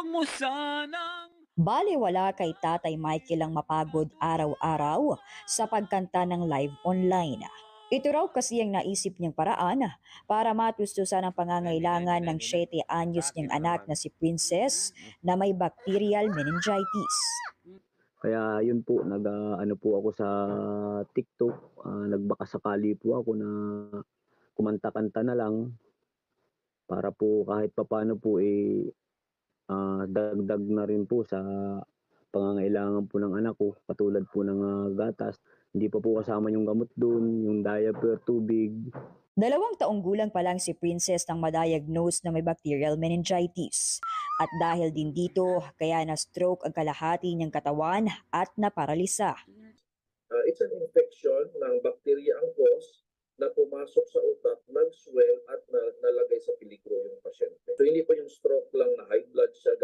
mo sanang Balewala kay Tatay Michael ang mapagod araw-araw sa pagkanta ng live online. Ito raw kasi ang naisip niyang paraan para matustusan ang pangangailangan ng 7 anyos niyang anak na si Princess na may bacterial meningitis. Kaya yun po, ano po ako sa TikTok, nagbakasakali po ako na kumanta-kanta na lang para po kahit papaano po dagdag na rin po sa pangangailangan po ng anak ko, katulad po ng gatas. Hindi pa po kasama yung gamot dun, yung diaper, tubig. 2 taong gulang pa lang si Princess nang ma-diagnose na may bacterial meningitis. At dahil din dito, kaya na-stroke ang kalahati niyang katawan at naparalisa. It's an infection ng bacteria ang cause na pumasok sa utak, nag-swell at nalagay sa peligro yung pasyente. So hindi pa yung stroke lang na high blood siya,